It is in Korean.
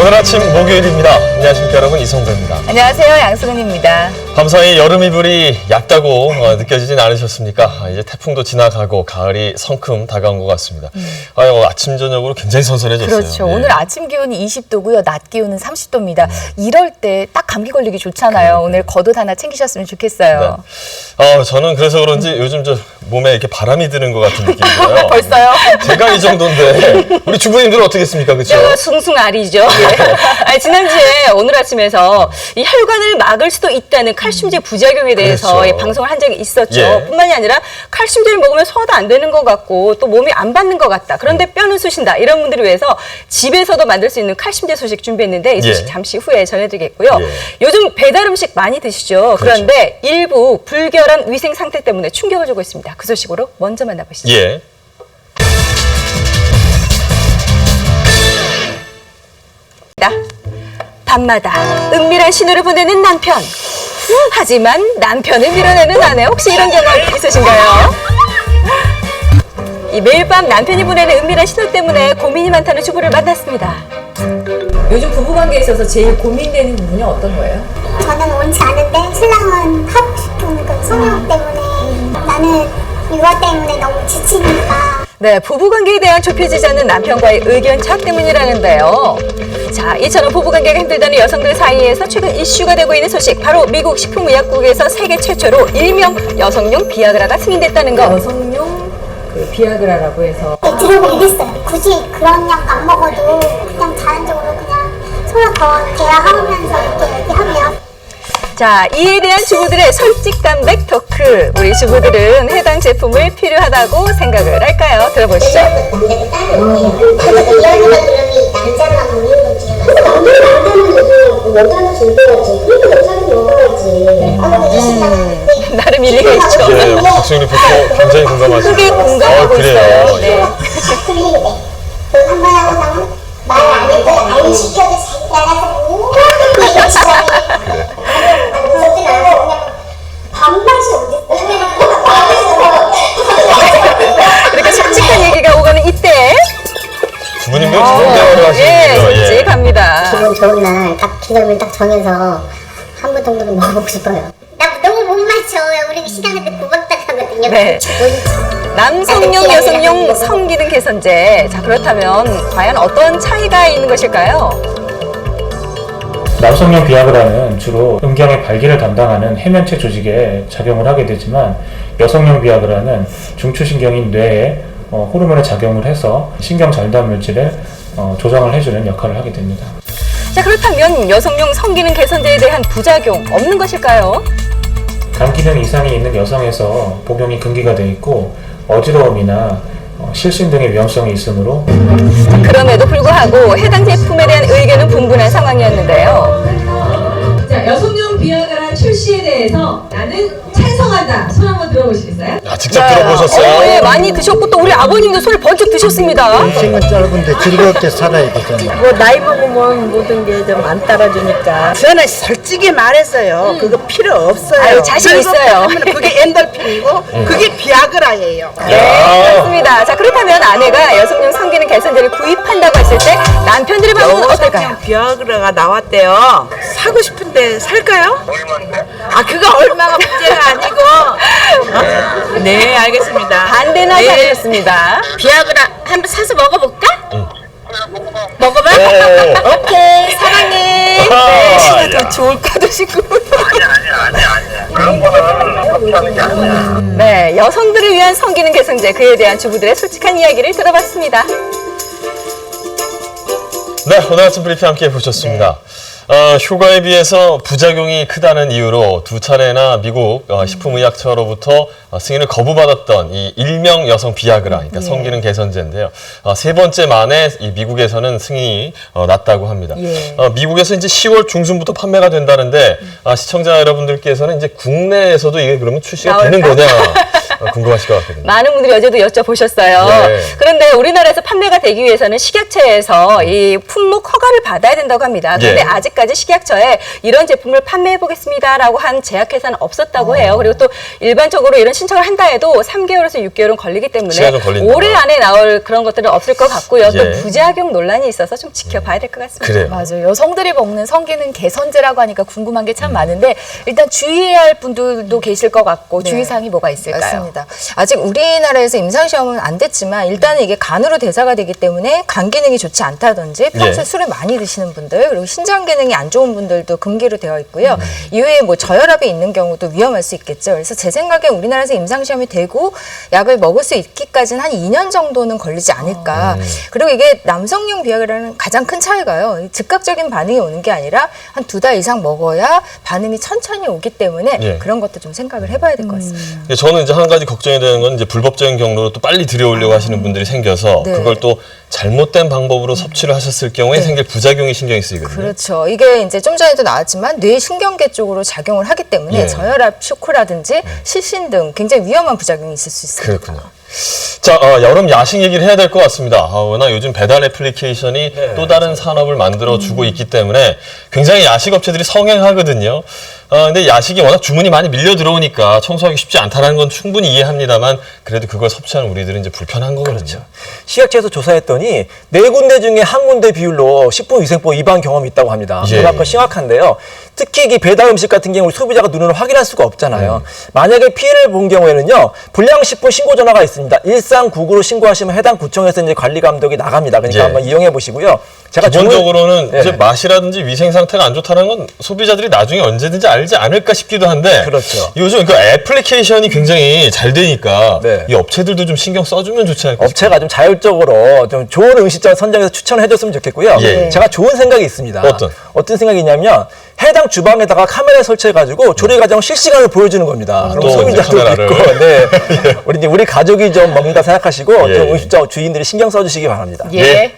오늘 아침 목요일입니다. 안녕하십니까 여러분, 이성배입니다. 안녕하세요, 양승은입니다. 밤사이 여름 이불이 얕다고 느껴지진 않으셨습니까? 이제 태풍도 지나가고 가을이 성큼 다가온 것 같습니다. 아침 저녁으로 굉장히 선선해졌어요. 그렇죠. 예. 오늘 아침 기온이 20도고요. 낮 기온은 30도입니다. 이럴 때 딱 감기 걸리기 좋잖아요. 오늘 겉옷 하나 챙기셨으면 좋겠어요. 네. 저는 그래서 그런지 요즘 저 몸에 이렇게 바람이 드는 것 같은 느낌이 들어요. 벌써요? 제가 이 정도인데 우리 주부님들은 어떻겠습니까? 그렇죠? 숭숭아리죠. 아니, 지난주에 오늘 아침에서 이 혈관을 막을 수도 있다는 칼슘제 부작용에 대해서 그렇죠. 예, 방송을 한 적이 있었죠. 예. 뿐만이 아니라 칼슘제를 먹으면 소화도 안 되는 것 같고 또 몸이 안 받는 것 같다. 그런데 뼈는 쑤신다. 이런 분들을 위해서 집에서도 만들 수 있는 칼슘제 소식 준비했는데 이 소식 예. 잠시 후에 전해드리겠고요. 예. 요즘 배달 음식 많이 드시죠. 그렇죠. 그런데 일부 불결한 위생 상태 때문에 충격을 주고 있습니다. 그 소식으로 먼저 만나보시죠. 예. 밤마다 은밀한 신호를 보내는 남편. 하지만 남편을 밀어내는 아내. 혹시 이런 경험 있으신가요? 이 매일 밤 남편이 보내는 은밀한 신호 때문에 고민이 많다는 주부를 만났습니다. 요즘 부부관계에 있어서 제일 고민되는 부분이 어떤 거예요? 저는 원치 않은데 신랑은 하고 싶은 그 성욕 때문에 나는 이것 때문에 너무 지치니까 네, 부부관계에 대한 좁혀지지 않는 남편과의 의견 차 때문이라는데요. 자, 이처럼 부부관계가 힘들다는 여성들 사이에서 최근 이슈가 되고 있는 소식. 바로 미국 식품의약국에서 세계 최초로 일명 여성용 비아그라가 승인됐다는 거. 여성용 비아그라라고 해서 들어보긴 했어요. 굳이 그런 약 안 먹어도 그냥 자연적으로 그냥 서로 더 대화하면서 이렇게 얘기하면 자, 이에 대한 주부들의 솔직담백 토크. 우리 주부들은 해당 제품을 필요하다고 생각을 할까요? 들어보시죠. 남자가 따로 그래서 이야기가 그러면 남자만 먹는 거지 여자는 즐겨야지 그래도 여자는 먹어야지 근데 신랑은 나름 일리가 있죠. 예, 박수님 리포터 굉장히 공감하시죠? 크게 공감하고 그래요. 있어요. 네. 틀리게 돼. 한번 하고 나면 말 안 해도 안 시켜도 자기 나가서 뭐 이거 진짜 그렇진 않아서 그냥 반반씩 이렇게 솔직한 얘기가 오가는 이때. 주부님들 좋은 대화를 하시는군요. 예, 솔직합니다. 기분 좋은 날 딱 기념일 딱 정해서 한 번 정도는 먹어보고 싶어요. 나 너무 못 맞춰. 우리 신랑한테 구박당 하거든요. 네. 남성용, 여성용 성기능 개선제. 자, 그렇다면 과연 어떤 차이가 있는 것일까요? 남성용 비아그라는 주로 음경의 발기를 담당하는 해면체 조직에 작용을 하게 되지만 여성용 비아그라는 중추신경인 뇌에 호르몬의 작용을 해서 신경 전달 물질을 조정을 해주는 역할을 하게 됩니다. 자, 그렇다면 여성용 성기능 개선제에 대한 부작용 없는 것일까요? 간 기능 이상이 있는 여성에서 복용이 금기가 되어 있고 어지러움이나 실신 등의 위험성이 있으므로 그럼에도 불구하고 해당 제품에 대한 의견은 분분한 상황이었는데요. 자, 여성용 비아그라 출시에 대해서 나는 찬성한다. 손 한번 들어보시겠어요? 직접 들어보셨어요? 예, 많이 드셨고 또 우리 아버님도 손을 번쩍 드셨습니다. 인생은 짧은데 즐겁게 살아야 되잖아. 뭐 나이 먹으면 모든 게 좀 안 따라주니까 저는 솔직히 말했어요. 그거 필요 없어요. 아유, 자신 있어요. 하면 그게 엔돌핀이고 그게 비아그라예요. 네, 그렇습니다. 자, 그렇다면 아내가 여성용 성기능 개선제를 구입한다고 했을 때 남편들의 반응은 어떨까요? 비아그라가 나왔대요. 사고 싶은데 살까요? 아, 그거 얼마가 문제가 아니고. 네, 알겠습니다. 반대는 하지 않으셨습니다. 비아그라 한번 사서 먹어볼까? 먹어봐. 오케이, 사랑해. 아, 더 좋을 거도 싶고. 네, 여성들을 위한 성기능 개선제, 그에 대한 주부들의 솔직한 이야기를 들어봤습니다. 네, 오늘 아침 브리핑 함께 보셨습니다. 효과에 비해서 부작용이 크다는 이유로 두 차례나 미국 식품의약처로부터 승인을 거부받았던 이 일명 여성 비아그라, 그러니까 성기능 개선제인데요. 세 번째 만에 이 미국에서는 승인이 났다고 합니다. 예. 미국에서 이제 10월 중순부터 판매가 된다는데 시청자 여러분들께서는 이제 국내에서도 이게 그러면 출시가 되는 나올까? 거냐? 궁금하실 것 같거든요. 많은 분들이 어제도 여쭤보셨어요. 예. 그런데 우리나라에서 판매가 되기 위해서는 식약처에서 이 품목 허가를 받아야 된다고 합니다. 그런데 예. 아직까지 식약처에 이런 제품을 판매해 보겠습니다라고 한 제약회사는 없었다고 해요. 그리고 또 일반적으로 이런 신청을 한다 해도 3개월에서 6개월은 걸리기 때문에 시간이 좀 걸린다. 올해 안에 나올 그런 것들은 없을 것 같고요. 예. 또 부작용 논란이 있어서 좀 지켜봐야 될 것 같습니다. 그래요. 맞아요. 여성들이 먹는 성기능 개선제라고 하니까 궁금한 게 참 많은데 일단 주의해야 할 분들도 계실 것 같고 주의사항이 뭐가 있을까요? 맞습니다. 아직 우리나라에서 임상시험은 안 됐지만 일단은 이게 간으로 대사가 되기 때문에 간 기능이 좋지 않다든지 평소에 예. 술을 많이 드시는 분들 그리고 신장 기능이 안 좋은 분들도 금기로 되어 있고요. 이외에 뭐 저혈압이 있는 경우도 위험할 수 있겠죠. 그래서 제 생각에 우리나라에서 임상시험이 되고 약을 먹을 수 있기까지는 한 2년 정도는 걸리지 않을까. 그리고 이게 남성용 비아그라는 가장 큰 차이가요. 즉각적인 반응이 오는 게 아니라 한 2달 이상 먹어야 반응이 천천히 오기 때문에 예. 그런 것도 좀 생각을 해봐야 될 것 같습니다. 근데 저는 이제 한 가지 걱정이 되는 건 이제 불법적인 경로로 또 빨리 들여오려고 하시는 분들이 생겨서 네. 그걸 또 잘못된 방법으로 섭취를 하셨을 경우에 생길 부작용이 신경이 쓰이거든요. 그렇죠. 이게 이제 좀 전에도 나왔지만 뇌 신경계 쪽으로 작용을 하기 때문에 예. 저혈압 쇼크라든지 실신 등 굉장히 위험한 부작용이 있을 수 있습니다. 그렇군요. 자, 여름 야식 얘기를 해야 될 것 같습니다. 워낙 요즘 배달 애플리케이션이 또 다른 산업을 만들어주고 있기 때문에 굉장히 야식 업체들이 성행하거든요. 근데 야식이 워낙 주문이 많이 밀려 들어오니까 청소하기 쉽지 않다는 건 충분히 이해합니다만 그래도 그걸 섭취하는 우리들은 이제 불편한 거거든요. 그렇죠. 식약처에서 조사했더니 4군데 중에 1군데 비율로 식품위생법 위반 경험이 있다고 합니다. 예. 그만큼 심각한데요. 특히 이 배달 음식 같은 경우 소비자가 눈으로 확인할 수가 없잖아요. 만약에 피해를 본 경우에는요. 불량식품 신고 전화가 있습니다. 1399로 신고하시면 해당 구청에서 이제 관리 감독이 나갑니다. 그러니까 예. 한번 이용해 보시고요. 제가 기본적으로는 네. 이제 맛이라든지 위생 상태가 안 좋다는 건 소비자들이 나중에 언제든지 알지 않을까 싶기도 한데 그렇죠. 요즘 그 애플리케이션이 굉장히 잘 되니까 네. 이 업체들도 좀 신경 써주면 좋지 않을까 업체가 좀 자율적으로 좀 좋은 음식점 선정해서 추천을 해줬으면 좋겠고요. 예. 제가 좋은 생각이 있습니다. 어떤 생각이냐면 해당 주방에다가 카메라 설치해가지고 조리 과정 실시간으로 보여주는 겁니다. 또 그럼 소비자도 이제 카메라를. 있고, 네. 우리 가족이 좀 먹는다 생각하시고 예. 좀 음식점 주인들이 신경 써주시기 바랍니다. 예.